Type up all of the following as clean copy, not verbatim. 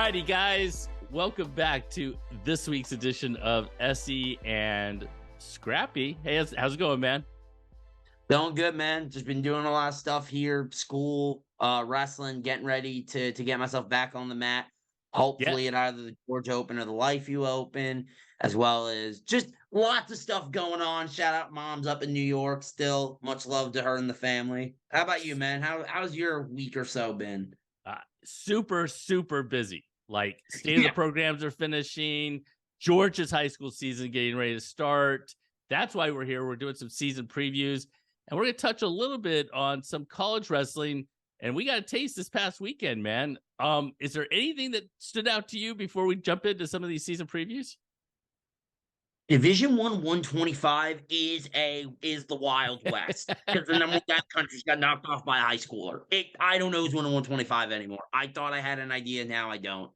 righty, guys. Welcome back to this week's edition of Essie and Scrappy. Hey, how's it going, man? Going good, man. Just been doing a lot of stuff here, school, wrestling, getting ready to get myself back on the mat. Hopefully at either the Georgia Open or the Life U Open, as well as just lots of stuff going on. Shout out mom's up in New York still. Much love to her and the family. How about you, man? How's your week or so been? Super busy. Like, state of the programs are finishing. Georgia's high school season getting ready to start. That's why we're here. We're doing some season previews, and we're going to touch a little bit on some college wrestling. And we got a taste this past weekend, man. Is there anything that stood out to you before we jump into some of these season previews? Division 125 is the Wild West because the number one country's got knocked off by a high schooler. I don't know who's winning 125 anymore. I thought I had an idea, now I don't.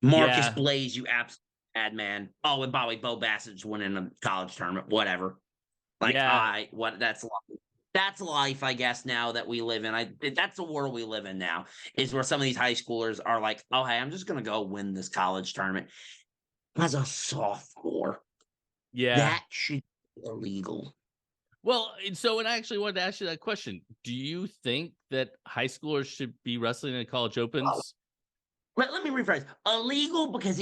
Marcus Blaze, you absolute bad man. Oh, and by the way, Bo Bassett's winning a college tournament. Whatever. That's life, I guess, now that we live in. That's the world we live in now, is where some of these high schoolers are like, oh, hey, I'm just going to go win this college tournament. As a sophomore, that should be illegal. Well, and I actually wanted to ask you that question. Do you think that high schoolers should be wrestling in college opens? Let me rephrase. Illegal because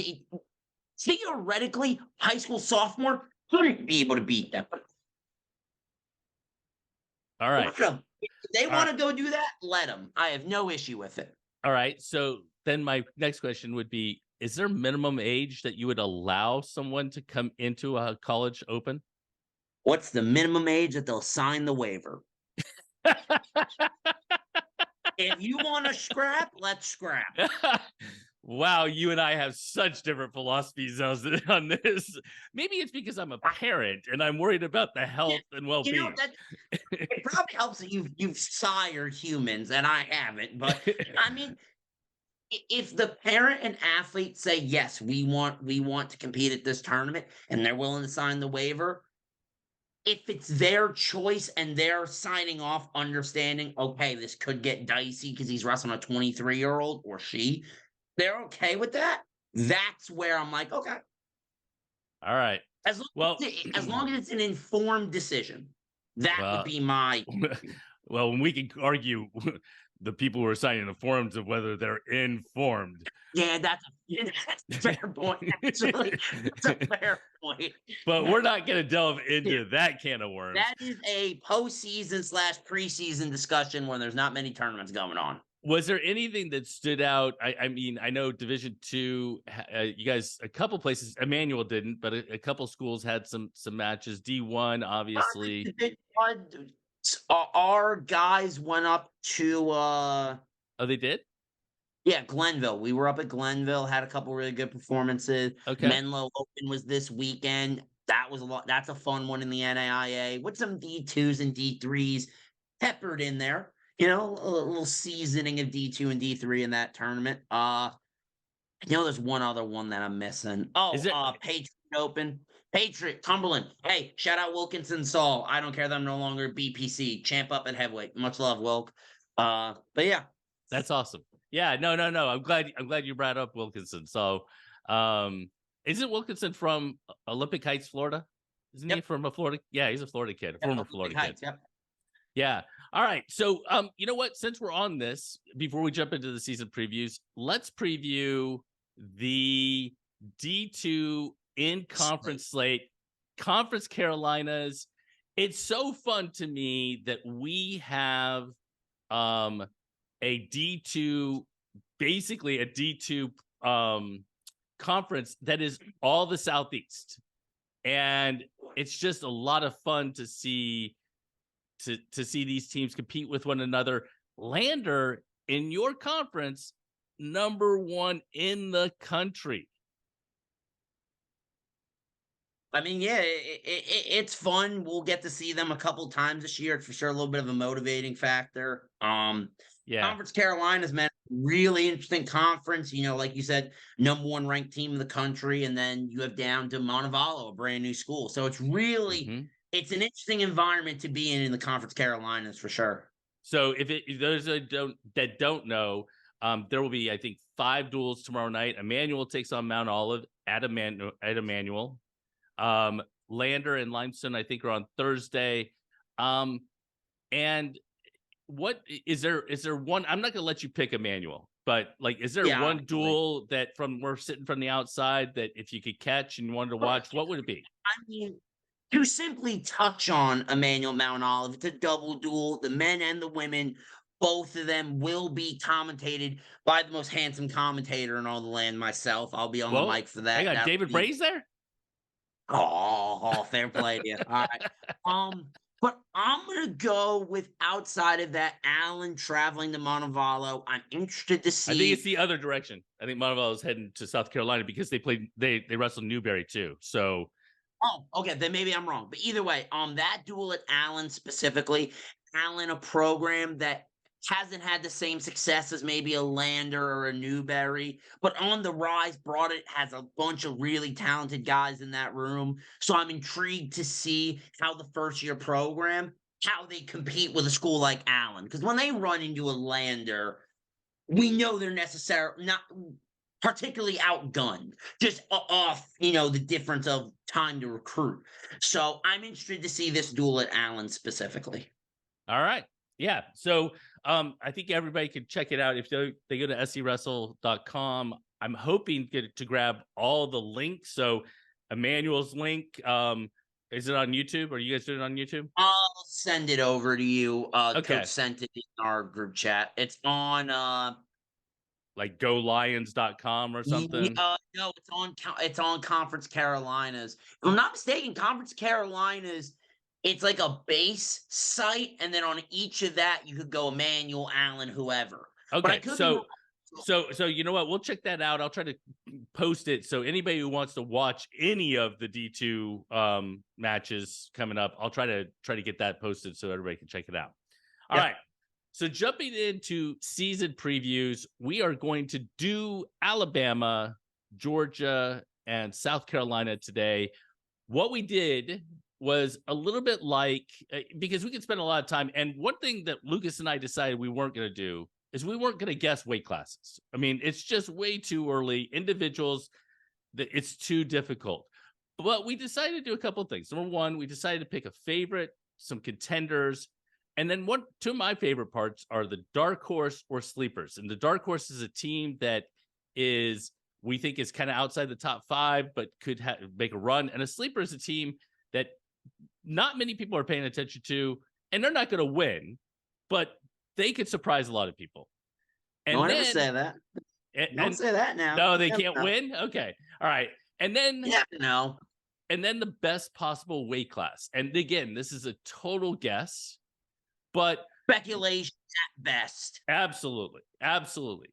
theoretically, high school sophomore shouldn't be able to beat them. All right. If they want to go do that, let them. I have no issue with it. All right. So then my next question would be, is there minimum age that you would allow someone to come into a college open? What's the minimum age that they'll sign the waiver? If you want to scrap, let's scrap. Wow, you and I have such different philosophies on this. Maybe it's because I'm a parent and I'm worried about the health and well-being. It probably helps that you've sired humans and I haven't. But I mean, if the parent and athlete say, yes, we want to compete at this tournament and they're willing to sign the waiver, if it's their choice and they're signing off understanding, okay, this could get dicey because he's wrestling a 23-year-old or she, they're okay with that. That's where I'm like, okay. All right. As long as it's an informed decision, that would be my. Well, we can argue the people who are signing the forms of whether they're informed. Yeah, that's a fair point. Actually, that's a fair point. But we're not going to delve into that can of worms. That is a postseason/preseason discussion when there's not many tournaments going on. Was there anything that stood out? I mean, I know Division II, you guys, a couple places, Emmanuel didn't, but a couple schools had some matches. D1, obviously. Our guys went up to oh, they did? Yeah, Glenville. We were up at Glenville, had a couple really good performances. Okay. Menlo Open was this weekend. That was a lot. That's a fun one in the NAIA with some D2s and D3s peppered in there. You know, a little seasoning of D2 and D3 in that tournament. I know there's one other one that I'm missing. Oh, Patriot Open. Patriot, Cumberland. Hey, shout out Wilkinson Saul. I don't care that I'm no longer BPC. Champ up at heavyweight. Much love, Wilk. But yeah. That's awesome. Yeah, no. I'm glad you brought up Wilkinson. So isn't Wilkinson from Olympic Heights, Florida? Isn't he from a Florida? Yeah, he's a Florida kid, former Florida kid. Yep. Yeah. All right. So, you know what? Since we're on this, before we jump into the season previews, let's preview the D2 in-conference slate, Conference Carolinas. It's so fun to me that we have a D2, basically a D2 conference that is all the Southeast. And it's just a lot of fun to see these teams compete with one another. Lander, in your conference, #1 in the country. I mean, yeah, it's fun. We'll get to see them a couple times this year. It's for sure a little bit of a motivating factor. Conference Carolinas, man, really interesting conference. You know, like you said, #1 ranked team in the country, and then you have down to Montevallo, a brand new school. So it's really it's an interesting environment to be in the Conference Carolinas for sure. So if those that don't know, There will be, I think, 5 duels tomorrow night. Emmanuel takes on Mount Olive at Emmanuel. Lander and Limestone, I think, are on Thursday. And what is there one? I'm not going to let you pick Emmanuel, but like, is there one duel that we're sitting from the outside that if you could catch and you wanted to watch, what would it be? I mean, to simply touch on Emmanuel Mount Olive, it's a double duel. The men and the women, both of them will be commentated by the most handsome commentator in all the land, myself. I'll be on the mic for that. Hang on, David Bray's there? Oh, fair play to you. All right. But I'm gonna go with outside of that, Allen traveling to Montevallo. I'm interested to see. I think it's the other direction. I think Montevallo is heading to South Carolina because they wrestled Newberry too. So, okay, then maybe I'm wrong. But either way, that duel at Allen specifically, Allen, a program that hasn't had the same success as maybe a Lander or a Newberry, but on the rise, has a bunch of really talented guys in that room. So I'm intrigued to see how the first-year program, how they compete with a school like Allen. Because when they run into a Lander, we know they're not particularly outgunned, just off, the difference of time to recruit. So I'm interested to see this duel at Allen specifically. All right. Yeah. So I think everybody can check it out if they go to scwrestle.com. I'm hoping to grab all the links. So Emmanuel's link, is it on YouTube? Are you guys doing it on YouTube? I'll send it over to you. Okay. Coach sent it in our group chat. It's on like GoLions.com or something. No, it's on Conference Carolinas. If I'm not mistaken, Conference Carolinas, it's like a base site, and then on each of that you could go Emmanuel, Allen, whoever. Okay, so you know what? We'll check that out. I'll try to post it. So anybody who wants to watch any of the D2 matches coming up, I'll try to get that posted so everybody can check it out. All right. So jumping into season previews, we are going to do Alabama, Georgia, and South Carolina today. What we did was a little bit like, because we could spend a lot of time. And one thing that Lucas and I decided we weren't going to do is we weren't going to guess weight classes. I mean, it's just way too early. Individuals, it's too difficult. But we decided to do a couple of things. Number one, we decided to pick a favorite, some contenders. And then two of my favorite parts are the dark horse or sleepers. And the dark horse is a team that we think is kind of outside the top 5, but could make a run. And a sleeper is a team that not many people are paying attention to, and they're not going to win, but they could surprise a lot of people. And don't ever say that. Don't say that now. No, they can't win? Okay. All right. And then and then the best possible weight class. And again, this is a total guess, but speculation at best. Absolutely.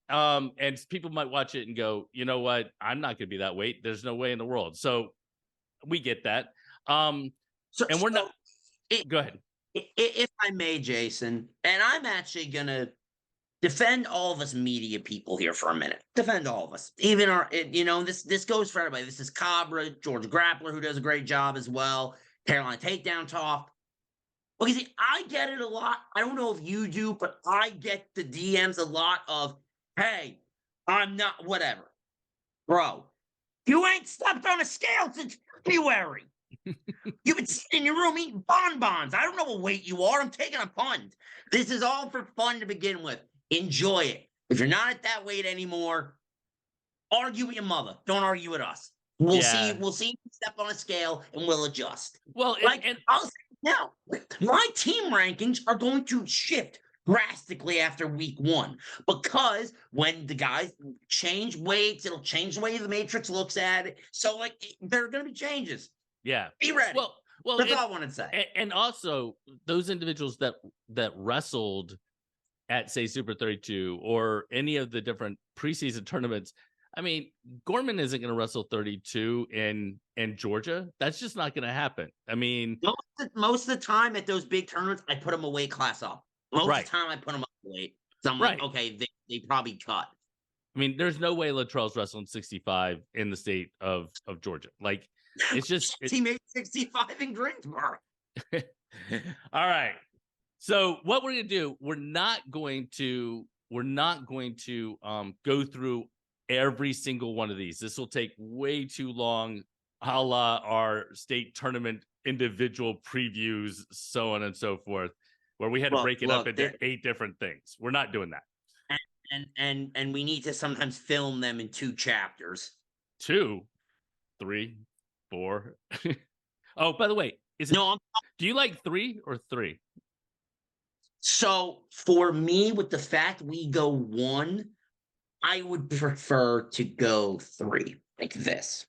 And people might watch it and go, you know what? I'm not going to be that weight. There's no way in the world. So we get that. We're not. Go ahead. If I may, Jason, and I'm actually gonna defend all of us media people here for a minute. Defend all of us, even this goes for everybody. This is Cabra, George Grappler, who does a great job as well. Carolina Takedown Talk. Well, you see, I get it a lot. I don't know if you do, but I get the DMs a lot of, "Hey, I'm not whatever, bro. You ain't stepped on a scale since February." You've been sitting in your room eating bonbons. I don't know what weight you are. I'm taking a punt. This is all for fun to begin with. Enjoy it. If you're not at that weight anymore, argue with your mother. Don't argue with us. We'll see. We'll see you step on a scale and we'll adjust. Well, and I'll say now, my team rankings are going to shift drastically after week 1, because when the guys change weights, it'll change the way the matrix looks at it. So there are going to be changes. Yeah. Be ready. Well, that's all I want to say. And also, those individuals that wrestled at, say, Super 32 or any of the different preseason tournaments, I mean, Gorman isn't going to wrestle 32 in Georgia. That's just not going to happen. I mean, most of the time at those big tournaments, I put them a weight class up. Most of the time, I put them up weight. So I'm like, okay, they probably cut. I mean, there's no way Latrell's wrestling 65 in the state of Georgia. Like, it's just he made 65 in Greensboro. All right. So what we're going to do, we're not going to we're not going to go through every single one of these. This will take way too long, a la our state tournament individual previews, so on and so forth, where we had to break it up into 8 different things. We're not doing that. And we need to sometimes film them in 2 chapters. 2, 3, 4. Oh, by the way, do you like 3 or 3? So for me, with the fact we go 1, I would prefer to go 3 like this.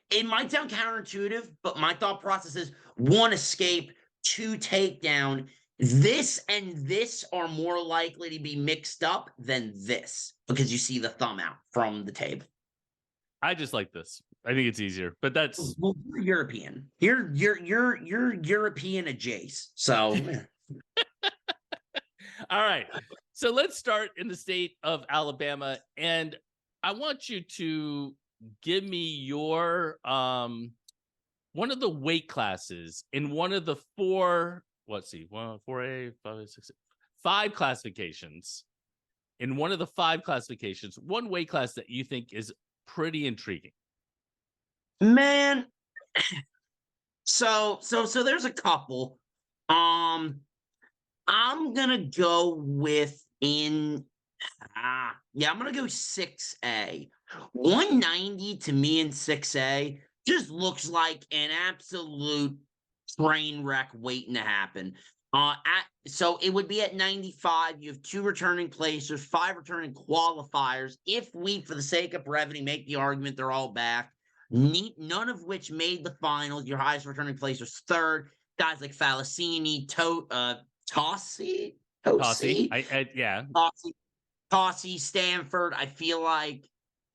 It might sound counterintuitive, but my thought process is 1 escape, 2 takedown. This and this are more likely to be mixed up than this because you see the thumb out from the table. I just like this. I think it's easier, but that's you're European. You're European adjacent. So all right. So let's start in the state of Alabama, and I want you to give me your one of the weight classes in one of the 4. Let's see, 4A, 5, 6, 5 classifications. In one of the 5 classifications, one weight class that you think is pretty intriguing. Man, so there's a couple. I'm gonna go with I'm gonna go 6A. 190 to me in 6A just looks like an absolute train wreck waiting to happen. So it would be at 95. You have 2 returning placers, 5 returning qualifiers. If we, for the sake of brevity, make the argument they're all back, none of which made the finals. Your highest returning placers 3rd. Guys like Falasini, Tossi, yeah. Tossi, Stanford. I feel like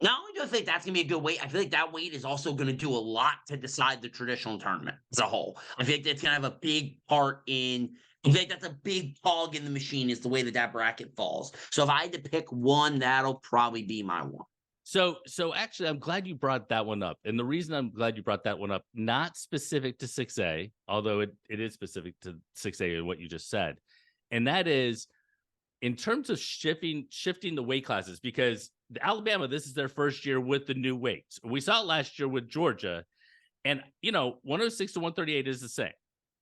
not only do I think that's going to be a good weight, I feel like that weight is also going to do a lot to decide the traditional tournament as a whole. I think that's going to have a big part in. I think that's a big cog in the machine is the way that bracket falls. So if I had to pick one, that'll probably be my one. So actually, I'm glad you brought that one up. And the reason I'm glad you brought that one up, not specific to 6A, although it is specific to 6A and what you just said. And that is in terms of shifting the weight classes, because Alabama, this is their first year with the new weights. We saw it last year with Georgia, and 106 to 138 is the same.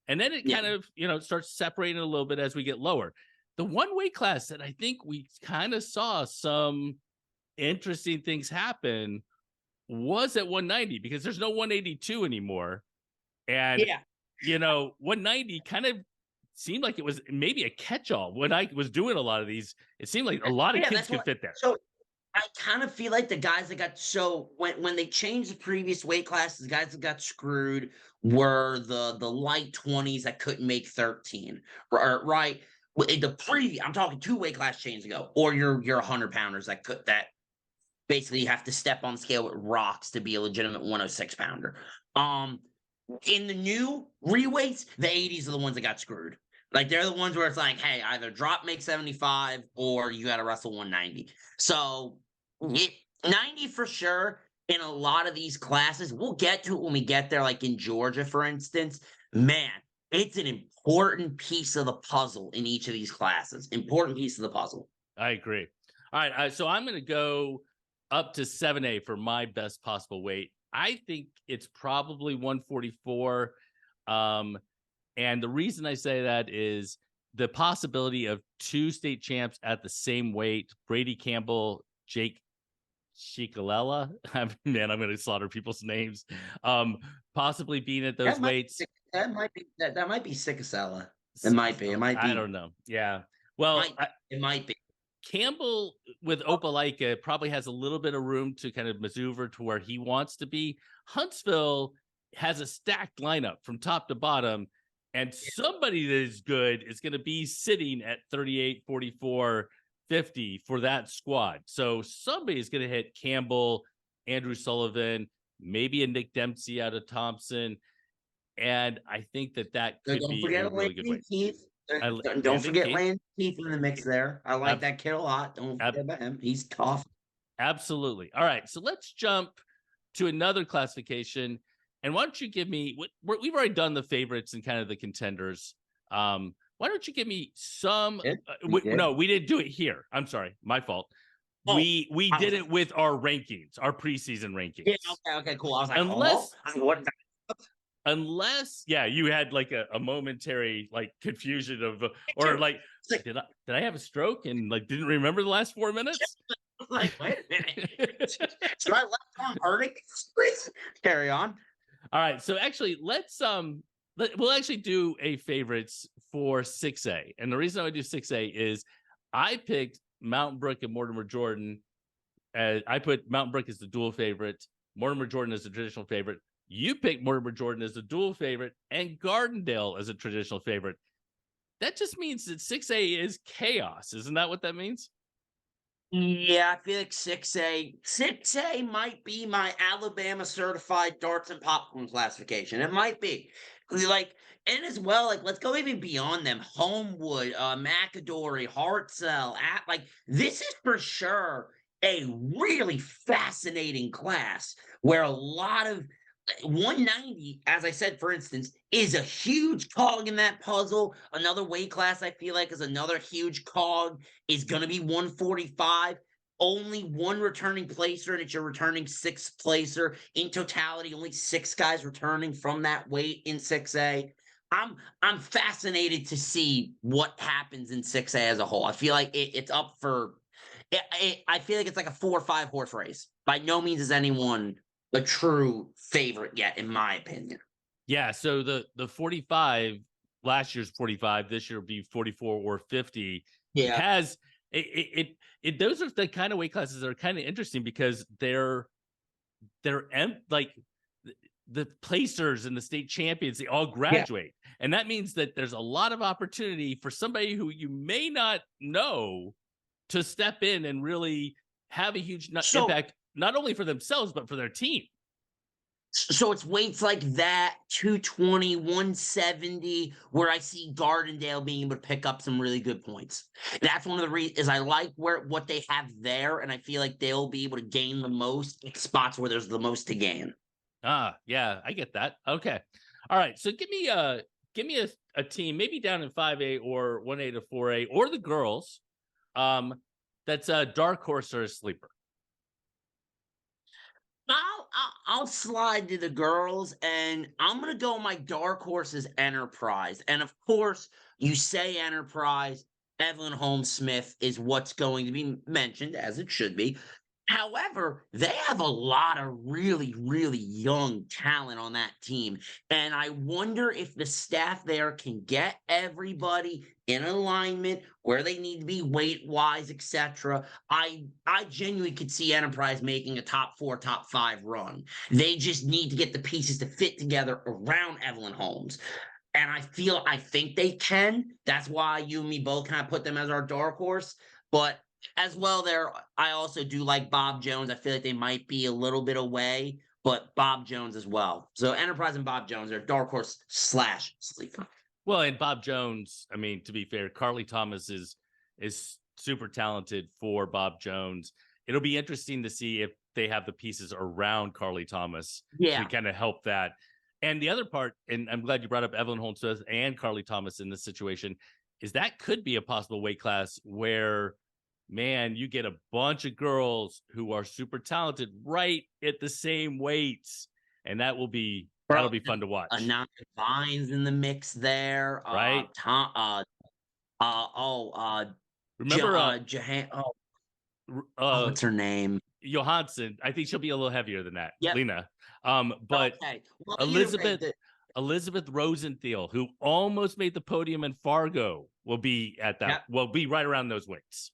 And then it kind of, starts separating a little bit as we get lower. The one weight class that I think we kind of saw some interesting things happen was at 190, because there's no 182 anymore. And, 190 kind of seemed like it was maybe a catch-all. When I was doing a lot of these, it seemed like a lot of kids could fit there. So I kind of feel like the guys that got when they changed the previous weight classes, the guys that got screwed were the light 20s that couldn't make 13, right? The preview, I'm talking 2 weight class changes ago, or your 100-pounders that basically have to step on the scale with rocks to be a legitimate 106 pounder. In the new reweights, the 80s are the ones that got screwed. Like, they're the ones where it's like, hey, either drop make 75 or you got to wrestle 190. So 90 for sure in a lot of these classes. We'll get to it when we get there, like in Georgia, for instance. Man, it's an important piece of the puzzle in each of these classes. Important piece of the puzzle. I agree. All right. So I'm going to go up to 7A for my best possible weight. I think it's probably 144. And the reason I say that is the possibility of 2 state champs at the same weight, Brady Campbell, Jake Shikalella. Man, I'm going to slaughter people's names. Possibly being at those weights. That might be Sikasella. It might be. I don't know. Yeah. Well, it might be. Campbell with Opelika probably has a little bit of room to kind of maneuver to where he wants to be. Huntsville has a stacked lineup from top to bottom, and somebody that is good is going to be sitting at 38, 44, 50 for that squad. So somebody is going to hit Campbell, Andrew Sullivan, maybe a Nick Dempsey out of Thompson. And I think that could be a really good way. Don't forget Landon Keith in the mix there. I like that kid a lot. Don't forget about him. He's tough. Absolutely. All right. So let's jump to another classification. And why don't you give me we've already done the favorites and kind of the contenders. Why don't you give me some? We did. No, we didn't do it here. I'm sorry, my fault. Oh, We I was did like, it with our rankings, our preseason yeah, rankings. okay, cool. I was like, Unless what? yeah, you had like a momentary like confusion of or Too. like It's like, did I have a stroke and like didn't remember the last 4 minutes? like, wait a minute. Is my left arm hurting? Please carry on. All right, so actually we'll actually do a favorites for 6A. And the reason I do 6A is I picked Mountain Brook and Mortimer Jordan. I put Mountain Brook as the dual favorite, Mortimer Jordan as the traditional favorite. You picked Mortimer Jordan as the dual favorite and Gardendale as a traditional favorite. That just means that 6A is chaos. Isn't that what that means? Yeah, I feel like 6A might be my Alabama certified darts and popcorn classification. It might be. Like, and as well, like, let's go even beyond them. Homewood, McAdory, Hartzell, like, this is for sure a really fascinating class where a lot of 190, as I said, for instance, is a huge cog in that puzzle. Another weight class I feel like is another huge cog is going to be 145. Only one returning placer, and it's your returning sixth placer. In totality, only 6 guys returning from that weight in 6A. I'm fascinated to see what happens in 6A as a whole. I feel like it's up for. I feel like it's like a 4 or 5 horse race. By no means is anyone a true favorite yet, in my opinion. Yeah, so the 45 last year's 45, this year will be 44 or 50. Yeah. Has it those are the kind of weight classes that are kind of interesting because they're like the placers and the state champions, they all graduate. Yeah. And that means that there's a lot of opportunity for somebody who you may not know to step in and really have a huge impact, not only for themselves, but for their team. So it's weights like that, 220, 170, where I see Gardendale being able to pick up some really good points. That's one of the reasons I like what they have there, and I feel like they'll be able to gain the most at spots where there's the most to gain. Yeah, I get that. Okay. All right. So give me a team, maybe down in 5A or 1A to 4A, or the girls. That's a dark horse or a sleeper. I'll slide to the girls, and I'm gonna go my dark horse is Enterprise. And of course, you say Enterprise, Evelyn Holmes Smith is what's going to be mentioned, as it should be. However, they have a lot of really, really young talent on that team. And I wonder if the staff there can get everybody in alignment where they need to be weight-wise, etc. I genuinely could see Enterprise making a top 4, top 5 run. They just need to get the pieces to fit together around Evelyn Holmes. And I think they can. That's why you and me both kind of put them as our dark horse. But as well, I also do like Bob Jones. I feel like they might be a little bit away, but Bob Jones as well. So Enterprise and Bob Jones are dark horse / sleeper. Well, and Bob Jones, I mean, to be fair, Carly Thomas is super talented for Bob Jones. It'll be interesting to see if they have the pieces around Carly Thomas to kind of help that. And the other part, and I'm glad you brought up Evelyn Holmes Smith and Carly Thomas in this situation, is that could be a possible weight class where, man, you get a bunch of girls who are super talented right at the same weights, and that'll be fun to watch. Anaya Vines in the mix there, right? Remember what's her name? Johansson. I think she'll be a little heavier than that. Yep. Lena. But okay. Well, Elizabeth Rosenthal, who almost made the podium in Fargo, will be at that. Yep. Will be right around those weights.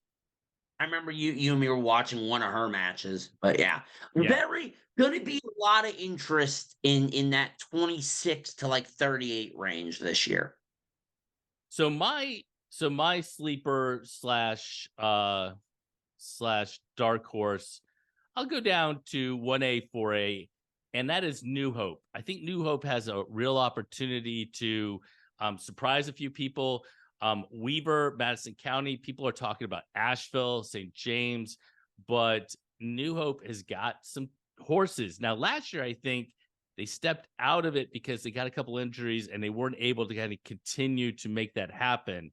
I remember you and me were watching one of her matches, but yeah. Very going to be a lot of interest in that 26 to like 38 range this year. So my sleeper / dark horse, I'll go down to 1A, 4A, and that is New Hope. I think New Hope has a real opportunity to surprise a few people. Weber, Madison County, people are talking about Asheville, St. James, but New Hope has got some horses. Now, last year, I think They stepped out of it because they got a couple injuries and they weren't able to kind of continue to make that happen.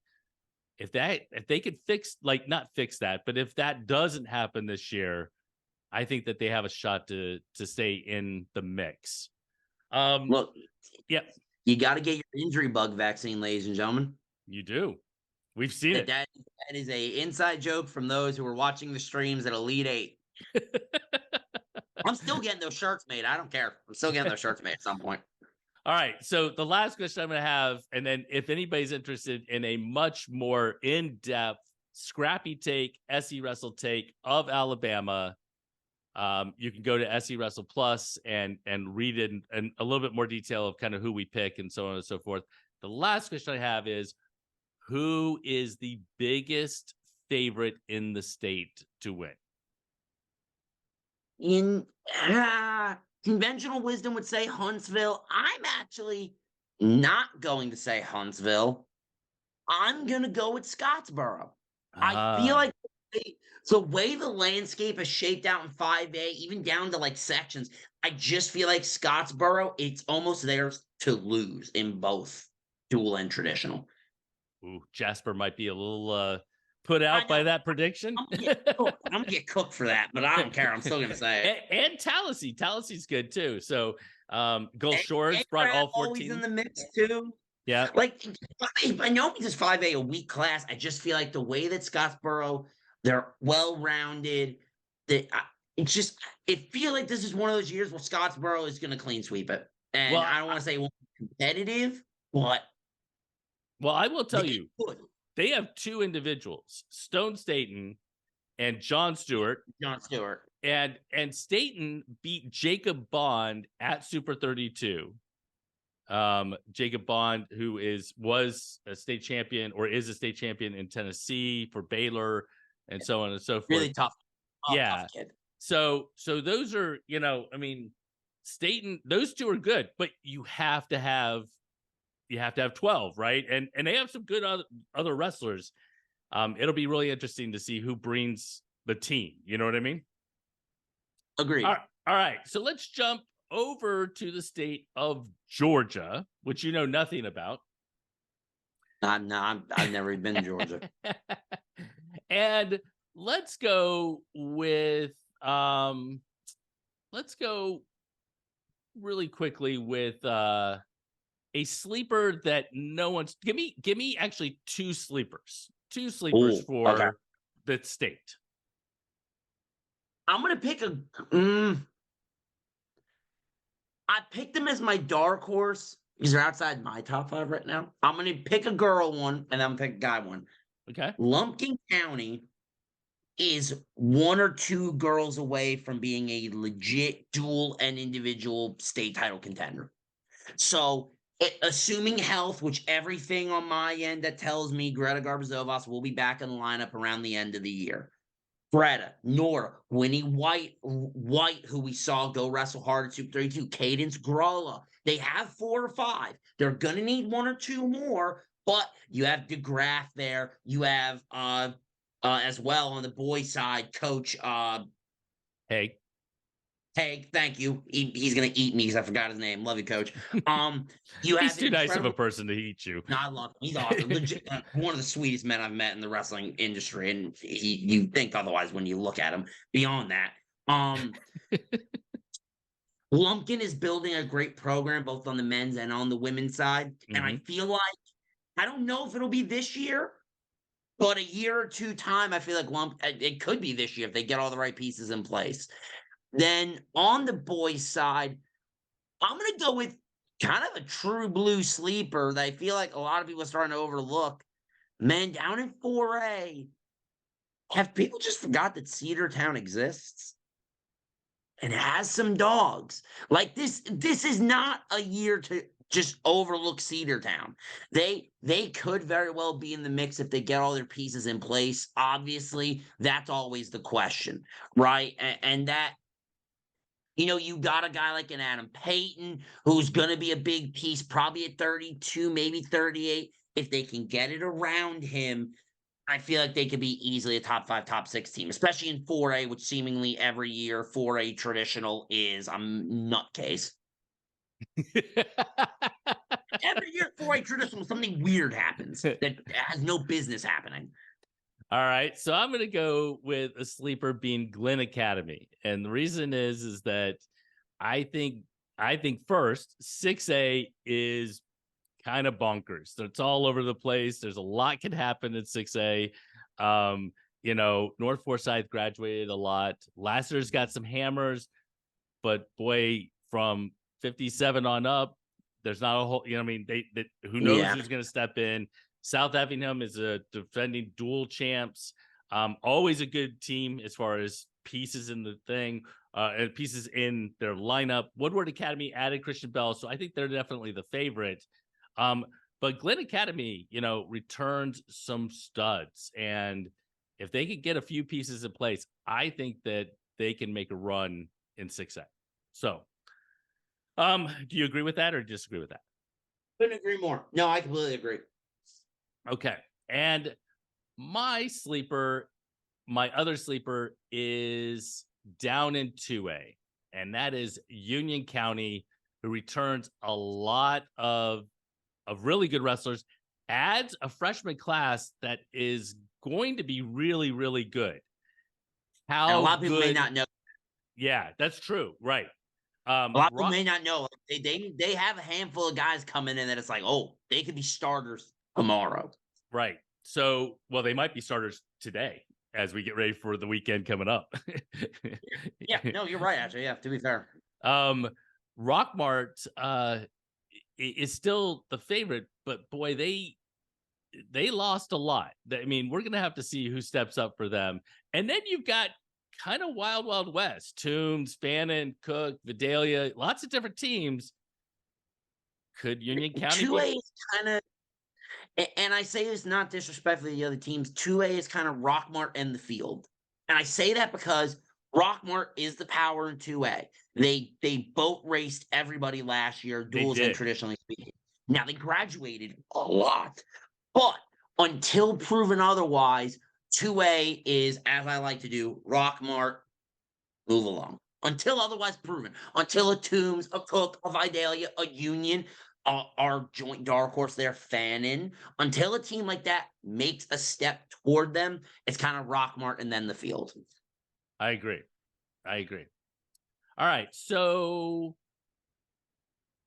If they could not fix that, but if that doesn't happen this year, I think that they have a shot to stay in the mix. Look, yeah, you got to get your injury bug vaccine, ladies and gentlemen. You do. We've seen it. That is a inside joke from those who are watching the streams at Elite 8. I'm still getting those shirts made. I don't care. I'm still getting those shirts made at some point. All right. So the last question I'm going to have, and then if anybody's interested in a much more in-depth Scrappy take, SE Wrestle take of Alabama, you can go to SE Wrestle Plus and read it in a little bit more detail of kind of who we pick and so on and so forth. The last question I have is, who is the biggest favorite in the state to win? In conventional wisdom would say Huntsville. I'm actually not going to say Huntsville. I'm going to go with Scottsboro. I feel like the way the landscape is shaped out in 5A, even down to like sections, I just feel like Scottsboro, it's almost theirs to lose in both dual and traditional. Ooh, Jasper might be a little put out by that prediction. I'm gonna get cooked for that, but I don't care. I'm still gonna say it. And Taliesy's good too. So Gulf Shores brought all 14 always in the mix too. Yeah, like I know it's 5A a weak class. I just feel like the way that Scottsboro, they're well rounded. That it feel like this is one of those years where Scottsboro is gonna clean sweep it. And I don't want to say competitive, but I will tell you. They have two individuals, Stone Staten and John Stewart. And Staten beat Jacob Bond at Super 32. Jacob Bond, who was a state champion or is a state champion in Tennessee for Baylor and so on and so forth. Really tough. Yeah. Tough kid. So those are, Staten, those two are good, but you have to have 12, right? And they have some good other wrestlers. It'll be really interesting to see who brings the team. You know what I mean? Agreed. All right. So let's jump over to the state of Georgia, which you know nothing about. I've never been to Georgia. And let's go with really quickly with a sleeper that no one's give me actually two sleepers for the state. I'm gonna pick I picked them as my dark horse because they're outside my top 5 right now. I'm gonna pick a girl one and I'm gonna pick a guy one. Okay. Lumpkin County is 1 or 2 girls away from being a legit dual and individual state title contender. So assuming health, which everything on my end that tells me Greta Garbazovas will be back in the lineup around the end of the year. Greta, Nora, Winnie White, who we saw go wrestle hard at Super 32, Cadence Grolla. They have 4 or 5. They're going to need 1 or 2 more, but you have DeGraff there. You have, as well on the boys' side, Coach Hey, thank you. He's gonna eat me because I forgot his name. Love you, Coach. He's too nice of a person to eat you. No, I love him. He's awesome. Legit, one of the sweetest men I've met in the wrestling industry, and you think otherwise when you look at him. Beyond that, Lumpkin is building a great program both on the men's and on the women's side, and I feel like I don't know if it'll be this year, but a year or 2 time, I feel like it could be this year if they get all the right pieces in place. Then on the boys' side, I'm going to go with kind of a true blue sleeper that I feel like a lot of people are starting to overlook. Man, down in 4A, have people just forgot that Cedartown exists? And has some dogs. Like this is not a year to just overlook Cedartown. They could very well be in the mix if they get all their pieces in place. Obviously, that's always the question, right? And that, you got a guy like an Adam Payton who's going to be a big piece, probably at 32, maybe 38. If they can get it around him, I feel like they could be easily a top 5, top 6 team, especially in 4A, which seemingly every year 4A traditional is a nutcase. Every year, 4A traditional, something weird happens that has no business happening. All right, so I'm going to go with a sleeper being Glen Academy, and the reason is that I think first 6A is kind of bonkers. So it's all over the place. There's a lot can happen in 6A. North Forsyth graduated a lot. Lassiter's got some hammers, but boy, from 57 on up, there's not a whole. Who knows who's going to step in? South Effingham is a defending dual champs. Always a good team as far as pieces in the thing, and pieces in their lineup. Woodward Academy added Christian Bell, so I think they're definitely the favorite. But Glen Academy, returned some studs, and if they could get a few pieces in place, I think that they can make a run in 6A. So, do you agree with that or disagree with that? Couldn't agree more. No, I completely agree. Okay. And my other sleeper is down in 2A, and that is Union County, who returns a lot of really good wrestlers, adds a freshman class that is going to be really, really good. And a lot of people may not know. Yeah, that's true. Right. A lot of people may not know. They have a handful of guys coming in that it's like, oh, they could be starters tomorrow. Right. So, well, they might be starters today as we get ready for the weekend coming up. Yeah, no, you're right, actually. Yeah, to be fair. Rockmart is still the favorite, but boy, they lost a lot. I mean, we're going to have to see who steps up for them. And then you've got kind of Wild West, Toombs, Fannin, Cook, Vidalia, lots of different teams. Could Union County 2A is kind of, and I say this not disrespectfully to the other teams, 2A is kind of Rockmart and the field. And I say that because Rockmart is the power in 2A. They boat raced everybody last year, duels and traditionally speaking. Now they graduated a lot, but until proven otherwise, 2A is, as I like to do, Rockmart, move along. Until otherwise proven. Until a Toombs, a Cook, a Vidalia, a Union, our joint dark horse there, Fannin. Until a team like that makes a step toward them, it's kind of Rockmart and then the field. I agree. All right, so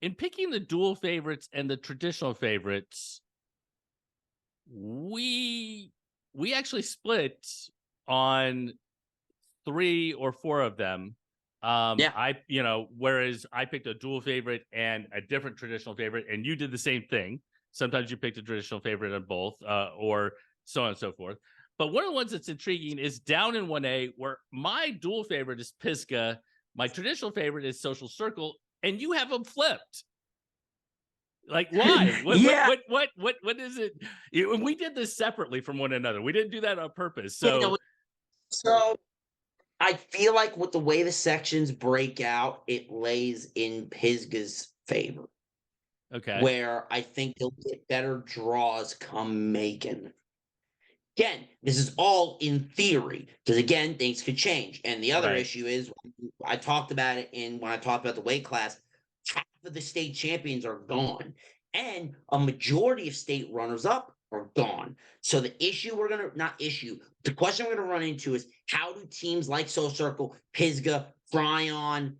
in picking the dual favorites and the traditional favorites, we actually split on 3 or 4 of them. Whereas I picked a dual favorite and a different traditional favorite, and you did the same thing. Sometimes you picked a traditional favorite on both, or so on and so forth. But one of the ones that's intriguing is down in 1A, where my dual favorite is Pisgah, my traditional favorite is Social Circle, and you have them flipped. Like, why? What is it? We did this separately from one another. We didn't do that on purpose. So I feel like with the way the sections break out, it lays in Pisgah's favor. Okay. Where I think they'll get better draws come Macon. Again, this is all in theory, because again, things could change. And the other issue is, I talked about it when I talked about the weight class, half of the state champions are gone, and a majority of state runners-up are gone. So the question we're going to run into is, how do teams like Soul Circle, Pisgah, Tryon,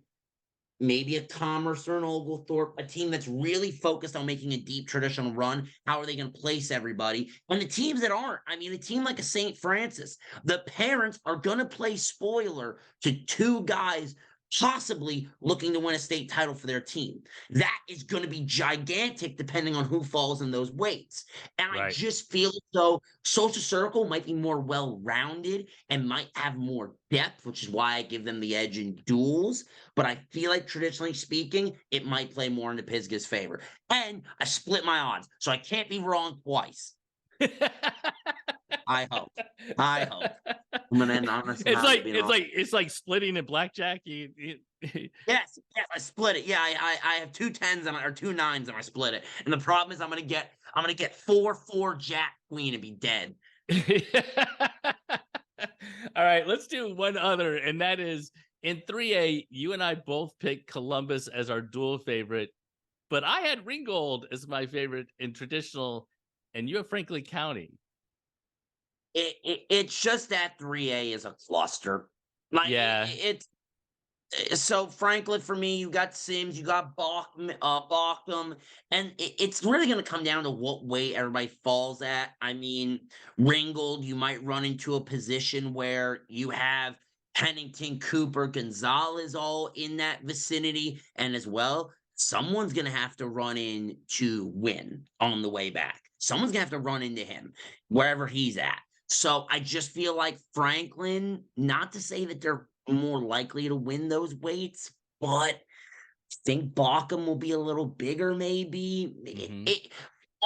maybe a Commerce or an Oglethorpe, a team that's really focused on making a deep traditional run, how are they going to place everybody? And the teams that aren't, a team like a St. Francis, the parents are going to play spoiler to 2 guys possibly looking to win a state title for their team. That is going to be gigantic depending on who falls in those weights. And I just feel as though Social Circle might be more well-rounded and might have more depth, which is why I give them the edge in duels. But I feel like, traditionally speaking, it might play more into Pisgah's favor. And I split my odds, so I can't be wrong twice. I hope. I'm gonna end on this. It's like splitting in blackjack. Yes, I split it. Yeah, I have 2 10s or 2 9s, and I split it. And the problem is, I'm gonna get 4 Jack Queen and be dead. All right, let's do one other, and that is in 3A. You and I both picked Columbus as our dual favorite. but I had Ringgold as my favorite in traditional, and you have Franklin County. It's just that 3A is a cluster. Like Yeah. it's so Franklin for me, you got Sims, you got Bacham, and it's really going to come down to what way everybody falls at. I mean, Ringgold, you might run into a position where you have Pennington, Cooper, Gonzalez all in that vicinity, and as well, someone's going to have to run in to win on the way back. Someone's going to have to run into him wherever he's at. So I just feel like Franklin, not to say that they're more likely to win those weights, but I think Bacham will be a little bigger, maybe.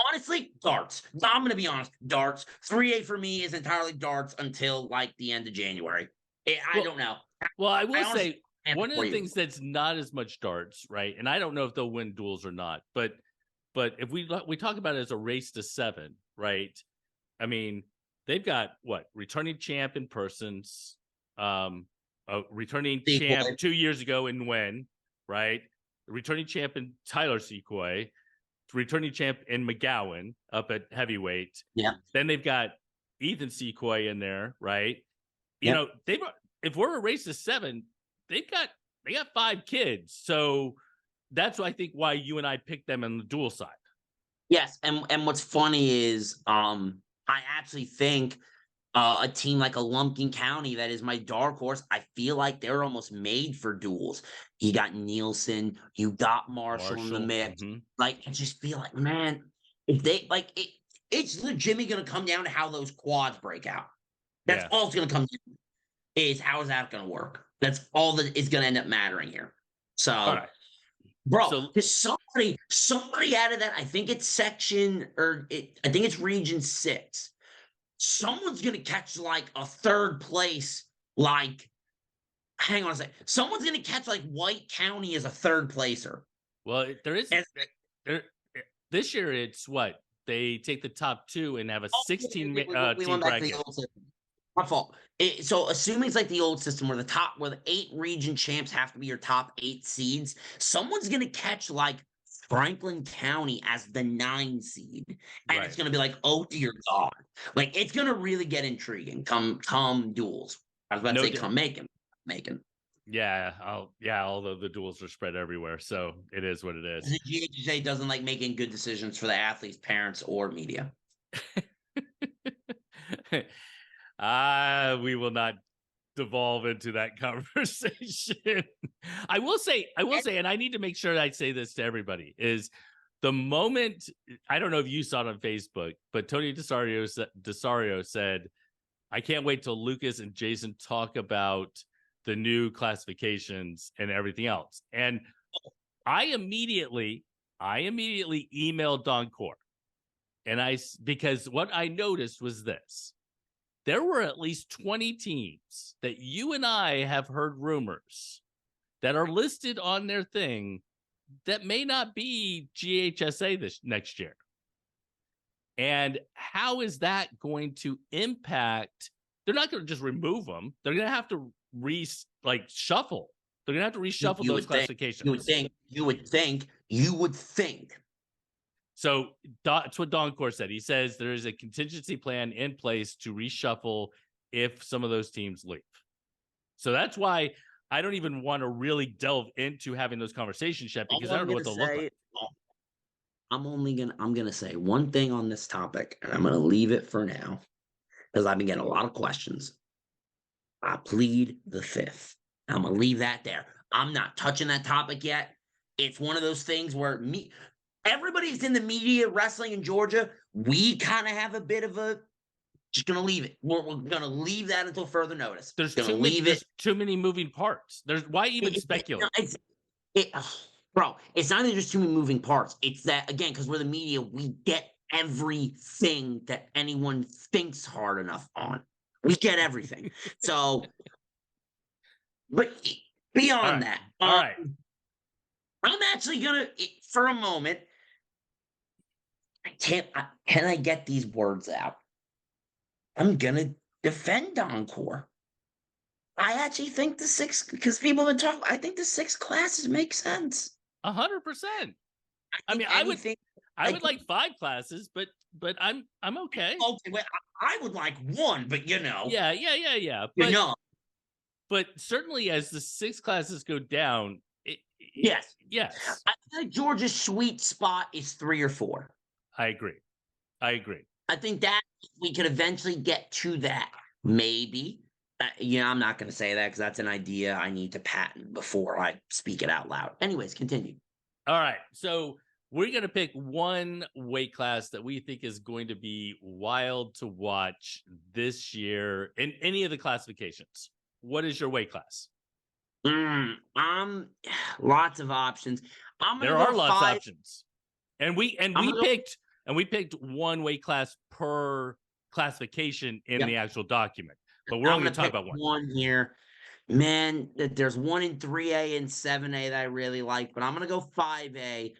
Honestly, darts. I'm going to be honest. Darts. 3A for me is entirely darts until like the end of January. I don't know. Well, I will say one of the things that's not as much darts, right? And I don't know if they'll win duels or not, but if we talk about it as a race to 7, right? I mean, they've got what? Returning champ in Persons, a returning champ 2 years ago in Nguyen, right? Returning champ in Tyler Sequoia, returning champ in McGowan up at heavyweight. Yeah. Then they've got Ethan Sequoia in there, right? You know, if we're a race to 7, they got 5 kids. So that's I think why you and I picked them on the dual side. Yes, and what's funny is I actually think a team like a Lumpkin County that is my dark horse. I feel like they're almost made for duels. You got Nielsen, you got Marshall in the mix. Like I just feel like, man, if they like it, it's legitimately going to come down to how those quads break out. That's all it's going to come down. Is how is that going to work? That's all that is going to end up mattering here. So. All right. Bro, there's somebody out of that. I think it's section I think it's region 6. Someone's gonna catch like a 3rd place. Like, hang on a second. Someone's gonna catch like White County as a 3rd placer. Well, this year it's what they take the top 2 and have a 16 team bracket. My fault. So assuming it's like the old system where the 8 region champs have to be your top 8 seeds, someone's gonna catch like Franklin County as the 9 seed, and it's gonna be like, oh dear God, like it's gonna really get intriguing. Come duels. I was about to say come Macon. Yeah, although the duels are spread everywhere, so it is what it is. The GHSA doesn't like making good decisions for the athletes, parents, or media. We will not devolve into that conversation. I will say, and I need to make sure I say this to everybody, is the moment, I don't know if you saw it on Facebook, but Tony Desario said, I can't wait till Lucas and Jason talk about the new classifications and everything else. And I immediately emailed Don Core. And because what I noticed was this. There were at least 20 teams that you and I have heard rumors that are listed on their thing that may not be GHSA this next year. And how is that going to impact? They're not going to just remove them. They're going to have to shuffle. They're going to have to reshuffle those classifications. You would think. So that's what Don Core said. He says there is a contingency plan in place to reshuffle if some of those teams leave. So that's why I don't even want to really delve into having those conversations yet, because I don't know what they'll look like. I'm gonna say one thing on this topic, and I'm gonna leave it for now because I've been getting a lot of questions. I plead the 5th. I'm gonna leave that there. I'm not touching that topic yet. It's one of those things where everybody's in the media wrestling in Georgia. We kind of have a bit of a just gonna leave it. We're gonna leave that until further notice. There's too many moving parts. Why even speculate? Bro, it's not even just too many moving parts. It's that, again, because we're the media, we get everything that anyone thinks hard enough on. We get everything. So, but beyond that, all right. I'm actually gonna, for a moment, can I get these words out? I'm gonna defend Encore. I actually think the 6, because people have been talking, I think the 6 classes make sense. 100%. I mean, anything, I would like 5 classes, but I'm okay. okay, well, I would like 1, but Yeah. you But know, certainly as the 6 classes go down, yes. yes, I feel like Georgia's sweet spot is 3 or 4. I agree. I agree. I think that we could eventually get to that. Maybe. I'm not going to say that because that's an idea I need to patent before I speak it out loud. Anyways, continue. All right. So we're going to pick one weight class that we think is going to be wild to watch this year in any of the classifications. What is your weight class? Lots of options. There are lots of options. And we picked one weight class per classification in the actual document. But we're only going to talk about one here. Man, there's one in 3A and 7A that I really like, but I'm going to go 5A.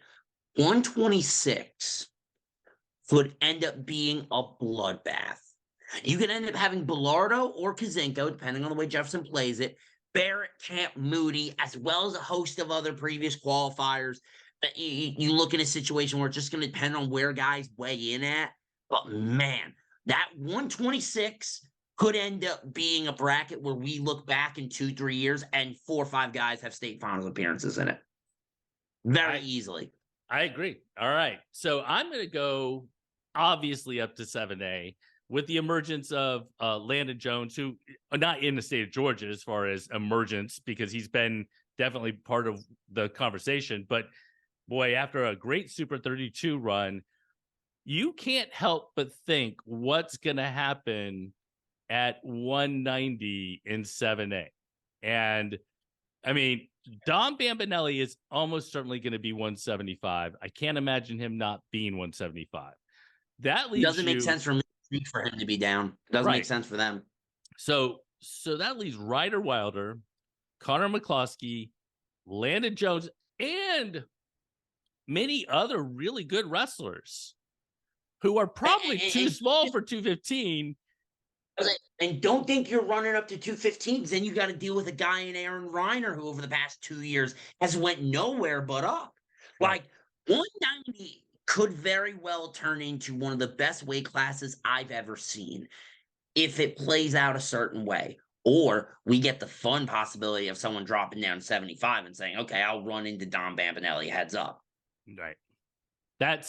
126 would end up being a bloodbath. You could end up having Bilardo or Kazinko, depending on the way Jefferson plays it, Barrett, Camp, Moody, as well as a host of other previous qualifiers. You look in a situation where it's just going to depend on where guys weigh in at. But man, that 126 could end up being a bracket where we look back in 2-3 years and 4 or 5 guys have state finals appearances in it. Very easily. I agree. All right. So I'm going to go obviously up to 7A with the emergence of Landon Jones, who not in the state of Georgia as far as emergence, because he's been definitely part of the conversation. But boy, after a great Super 32 run, you can't help but think what's going to happen at 190 in 7A. And I mean, Dom Bambinelli is almost certainly going to be 175. I can't imagine him not being 175. That leaves doesn't make sense for me for him to be down. Doesn't make sense for them. So that leaves Ryder Wilder, Connor McCloskey, Landon Jones, and many other really good wrestlers who are probably too small for 215. And don't think you're running up to 215, because then you got to deal with a guy in Aaron Reiner who over the past 2 years has went nowhere but up. Like 190 could very well turn into one of the best weight classes I've ever seen if it plays out a certain way. Or we get the fun possibility of someone dropping down 75 and saying, okay, I'll run into Dom Bambinelli, heads up. Right. That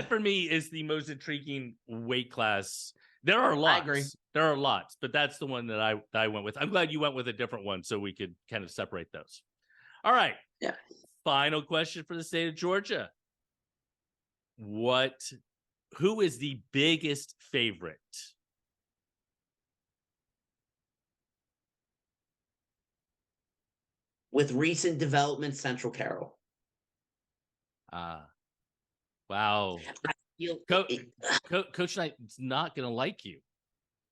for me is the most intriguing weight class. There are lots. I agree. There are lots, but that's the one that I went with. I'm glad you went with a different one so we could kind of separate those. All right. Yeah. Final question for the state of Georgia. Who is the biggest favorite? With recent developments, Central Carroll. Wow. Coach Knight's not going to like you.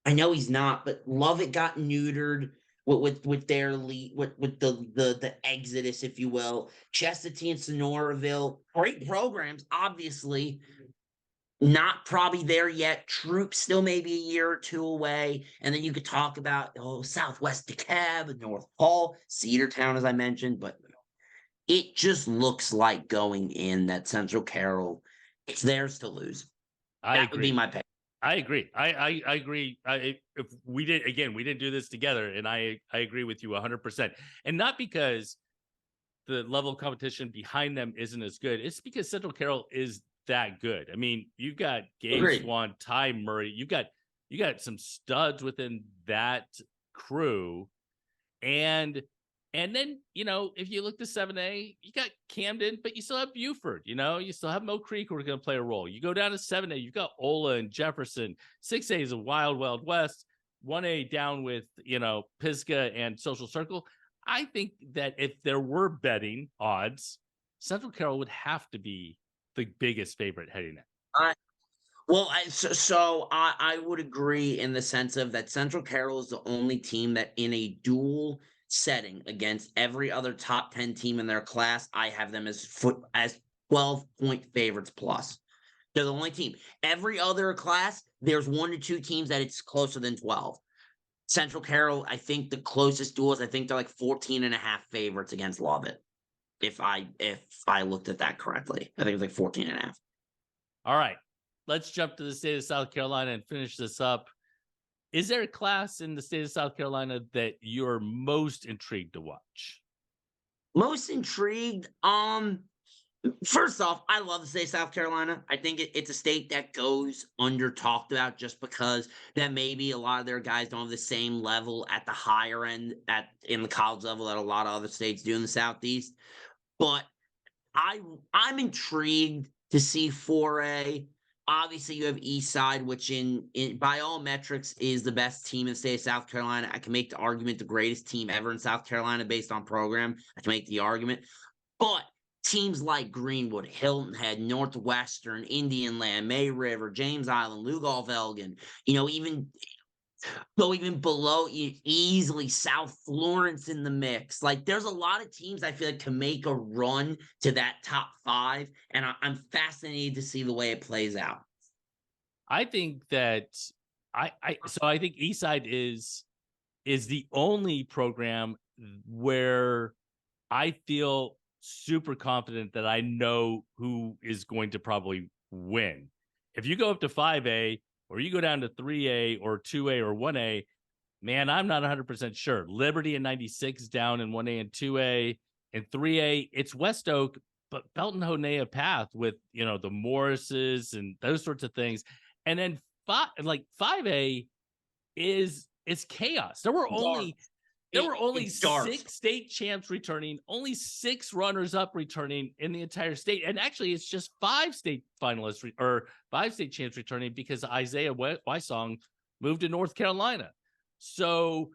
I know he's not, but Lovett got neutered with their lead, with the exodus, if you will. Chestatee and Sonoraville, great programs, obviously. Not probably there yet. Troop still maybe a year or 2 away. And then you could talk about Southwest DeKalb, North Hall, Cedartown, as I mentioned. But it just looks like going in that Central Carroll, it's theirs to lose. That would be my pick. I agree. I agree. If we didn't do this together, and I agree with you 100%. And not because the level of competition behind them isn't as good. It's because Central Carroll is that good. I mean, you've got Gabe Swan, Ty Murray. You got some studs within that crew, and then if you look to 7A, you got Camden, but you still have Buford. You still have Mill Creek who are going to play a role. You go down to 7A, you've got Ola and Jefferson. 6A is a wild west. 1A down with Pisgah and Social Circle. I think that if there were betting odds, Central Carroll would have to be the biggest favorite heading in. I would agree in the sense of that Central Carroll is the only team that in a dual setting against every other top 10 team in their class, I have them as 12-point favorites plus. They're the only team. Every other class, there's 1 to 2 teams that it's closer than 12. Central Carroll, I think the closest duels, I think they're like 14.5 favorites against Lovett. if I looked at that correctly. I think it was like 14.5. All right. Let's jump to the state of South Carolina and finish this up. Is there a class in the state of South Carolina that you're most intrigued to watch? Most intrigued. First off, I love the state of South Carolina. I think it's a state that goes under talked about just because that maybe a lot of their guys don't have the same level at the higher end in the college level that a lot of other states do in the Southeast. But I'm intrigued to see 4A. Obviously, you have Eastside, which in by all metrics is the best team in the state of South Carolina. I can make the argument the greatest team ever in South Carolina based on program. I can make the argument. But teams like Greenwood, Hilton Head, Northwestern, Indian Land, May River, James Island, Lugolf Elgin, even go even below easily South Florence in the mix. Like there's a lot of teams I feel like can make a run to that top 5, and I'm fascinated to see the way it plays out. I think that I think Eastside is the only program where I feel super confident that I know who is going to probably win. If you go up to 5A or you go down to 3A or 2A or 1A, man, I'm not 100% sure. Liberty and 96 down in 1A and 2A. And 3A, it's West Oak, but Belton Honea Path with, the Morrises and those sorts of things. And then 5A is chaos. There were only 6 state champs returning, only 6 runners-up returning in the entire state. And actually, it's just 5 state finalists or 5 state champs returning because Isaiah Wysong moved to North Carolina. So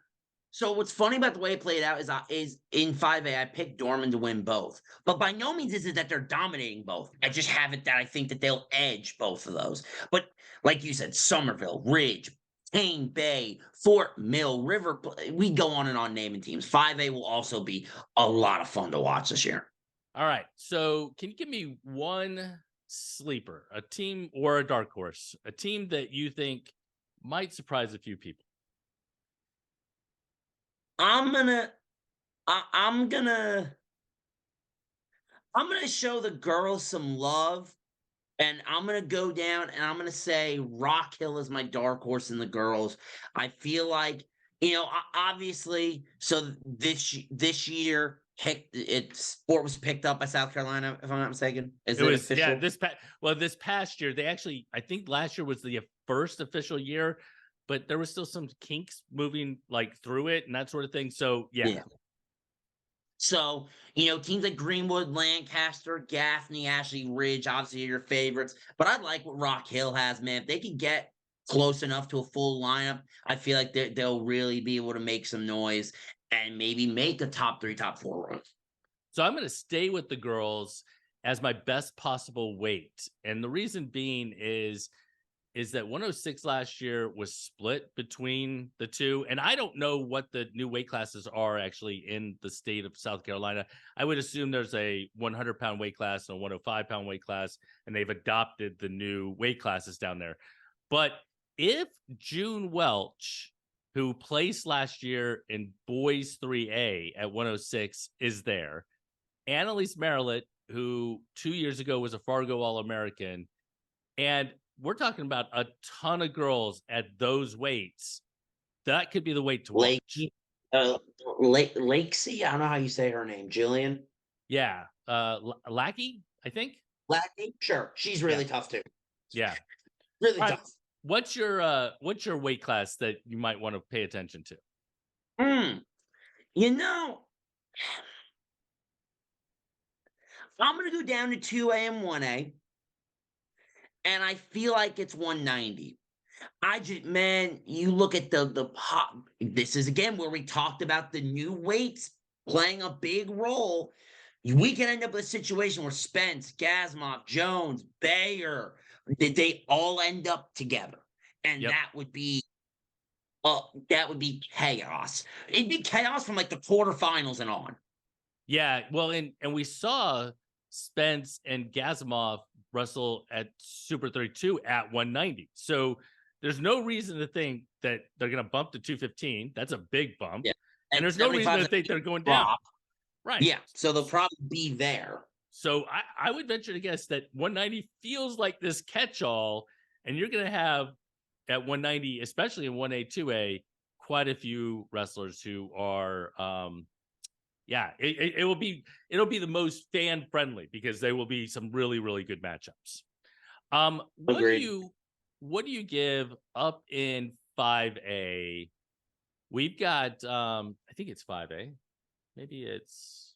what's funny about the way it played out is in 5A, I picked Dorman to win both. But by no means is it that they're dominating both. I just have it that I think that they'll edge both of those. But like you said, Somerville, Ridge, Kane Bay, Fort Mill, River, we go on and on naming teams. 5A will also be a lot of fun to watch this year. All right. So can you give me one sleeper, a team or a dark horse, a team that you think might surprise a few people? I'm gonna show the girls some love. And I'm going to go down and I'm going to say Rock Hill is my dark horse in the girls. I feel like, obviously, so this year, sport was picked up by South Carolina, if I'm not mistaken. Is it official? Yeah, this past year, I think last year was the first official year, but there was still some kinks moving through it and that sort of thing. So, yeah. So, teams like Greenwood, Lancaster, Gaffney, Ashley Ridge, obviously are your favorites. But I like what Rock Hill has, man. If they can get close enough to a full lineup, I feel like they'll really be able to make some noise and maybe make a top 3, top 4 run. So I'm going to stay with the girls as my best possible weight. And the reason being is that 106 last year was split between the two. And I don't know what the new weight classes are actually in the state of South Carolina. I would assume there's a 100-pound weight class and a 105-pound weight class, and they've adopted the new weight classes down there. But if June Welch, who placed last year in boys 3A at 106, is there, Annalise Marillet, who 2 years ago was a Fargo All-American, and we're talking about a ton of girls at those weights. That could be the weight to watch. Lakesy, I don't know how you say her name. Jillian? Yeah. Lackey, I think. Lackey? Sure. She's really tough too. Yeah. Really tough. What's your weight class that you might want to pay attention to? I'm going to go down to 2A and 1A. And I feel like it's 190. You look at the pop. This is again where we talked about the new weights playing a big role. We can end up with a situation where Spence, Gasimov, Jones, Bayer, they all end up together. And that would be chaos. It'd be chaos from the quarterfinals and on. Yeah, well, and we saw Spence and Gasimov wrestle at Super 32 at 190. So there's no reason to think that they're going to bump to 215. That's a big bump. Yeah. And there's no reason to think they're going down. Right. Yeah, so they'll probably be there. So I would venture to guess that 190 feels like this catch-all, and you're going to have at 190, especially in 1A, 2A, quite a few wrestlers who are, it'll be the most fan friendly because there will be some really, really good matchups. Agreed. What do you give up in 5A? We've got, I think it's 5A, maybe it's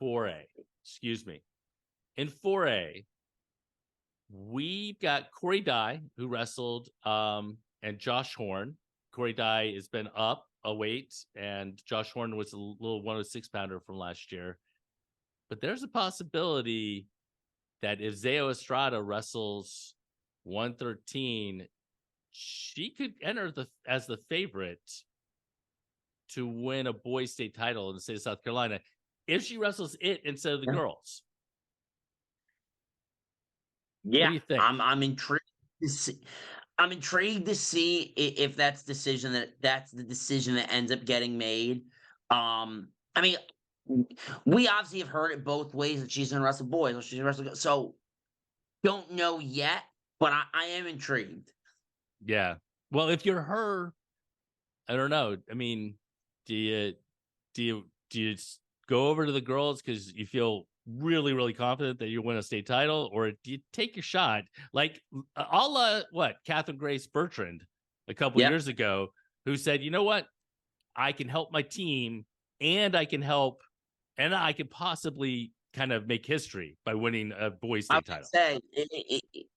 4A. Excuse me. In 4A, we've got Corey Dye, who wrestled, and Josh Horn. Corey Dye has been up a weight, and Josh Horn was a little 106-pounder from last year. But there's a possibility that if Zayo Estrada wrestles 113, she could enter as the favorite to win a boys' state title in the state of South Carolina if she wrestles it instead of the girls. Yeah, what do you think? I'm intrigued to see. I'm intrigued to see if that's the decision that ends up getting made. I mean, we obviously have heard it both ways that she's gonna wrestle boys or she's gonna wrestle girls. So don't know yet, but I am intrigued. Yeah. Well, if you're her, I don't know. I mean, do you go over to the girls because you feel really, really confident that you win a state title, or do you take your shot like what Catherine Grace Bertrand a couple Yep. years ago, who said, you know what, I can help my team and I can possibly kind of make history by winning a boys I state would title. say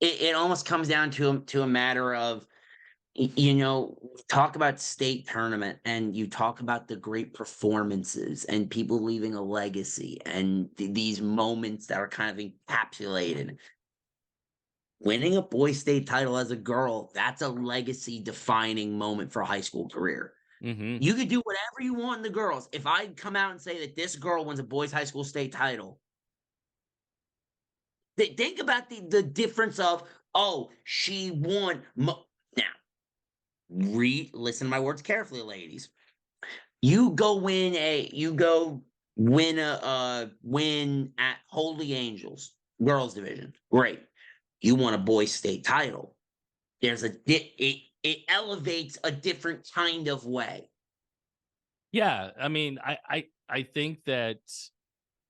it almost comes down to a matter of, talk about state tournament and you talk about the great performances and people leaving a legacy and these moments that are kind of encapsulated. Winning a boys state title as a girl, that's a legacy defining moment for a high school career. Mm-hmm. You could do whatever you want in the girls. If I come out and say that this girl wins a boys high school state title, think about the difference of, oh, she won. Now, listen to my words carefully, ladies. You go win a win at Holy Angels girls division. Great. You won a boys state title. There's it elevates a different kind of way. Yeah, I mean, I think that,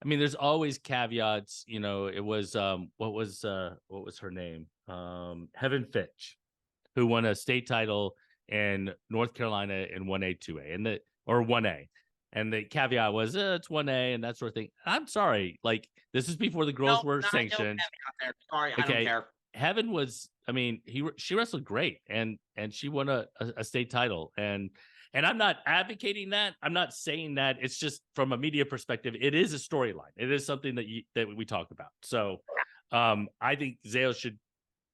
I mean, there's always caveats. It was what was her name? Heaven Fitch, who won a state title in North Carolina in 1A, 2A, or 1A. And the caveat was it's 1A and that sort of thing. I'm sorry, like this is before the girls were sanctioned. Sorry, okay, I don't care. Heaven was, I mean, she wrestled great and she won a state title. And I'm not advocating that. I'm not saying that. It's just from a media perspective, it is a storyline. It is something that we talk about. So I think Zayo should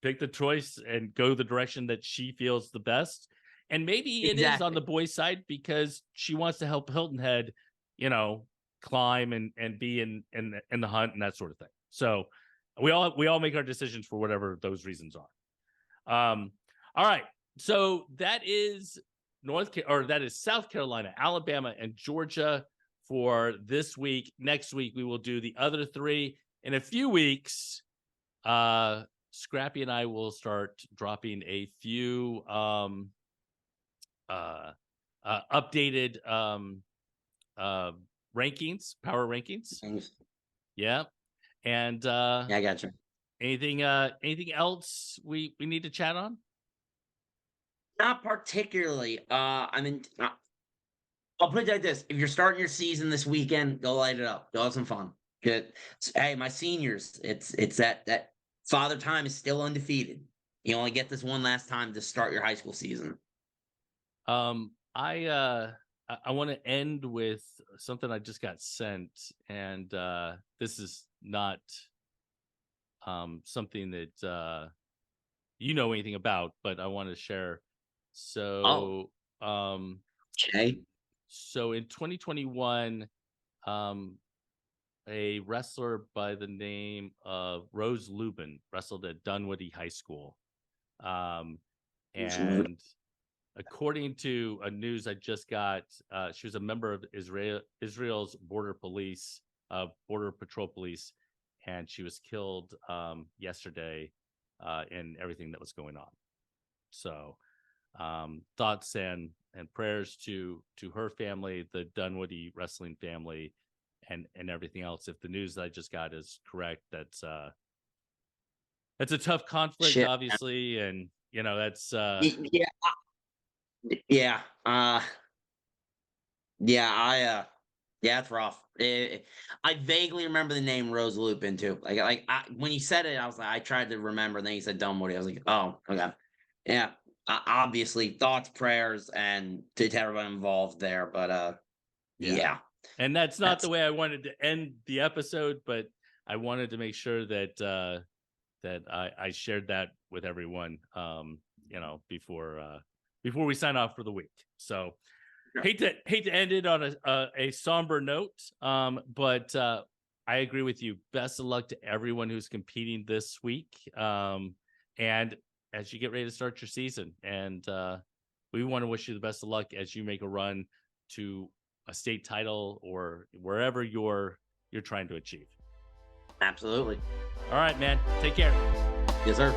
pick the choice and go the direction that she feels the best. And maybe it is on the boys' side because she wants to help Hilton Head, climb and be in the hunt and that sort of thing. So we all make our decisions for whatever those reasons are. All right. So that is South Carolina, Alabama, and Georgia for this week. Next week we will do the other three. In a few weeks, Scrappy and I will start dropping a few updated rankings, power rankings. Yeah. And yeah, I got you. Anything else we need to chat on? Not particularly. I mean, I'll put it like this: if you're starting your season this weekend, go light it up. Go have some fun. Good. Hey, my seniors, it's that Father Time is still undefeated. You only get this one last time to start your high school season. I want to end with something I just got sent, and this is not something that you know anything about, but I want to share. So, okay. So in 2021, a wrestler by the name of Rose Lubin wrestled at Dunwoody High School. And according to a news I just got, she was a member of Israel's border police, border patrol police, and she was killed yesterday in everything that was going on. So thoughts and prayers to her family, the Dunwoody wrestling family, and everything else. If the news that I just got is correct, that's a tough conflict, Shit. obviously, and that's Yeah, yeah, yeah. Yeah, it's rough. I vaguely remember the name Rose Lupin too. When you said it, I was like, I tried to remember. And then you said Dunwoody. I was like, oh, okay, yeah. Obviously, thoughts, prayers, and to everyone involved there. But yeah, and that's not that's the way I wanted to end the episode, but I wanted to make sure that that I shared that with everyone, before we sign off for the week. So Sure. hate to end it on a somber note, but I agree with you. Best of luck to everyone who's competing this week, and as you get ready to start your season. And we want to wish you the best of luck as you make a run to a state title or wherever you're trying to achieve. absolutely. All right, man. Take care. Yes, sir.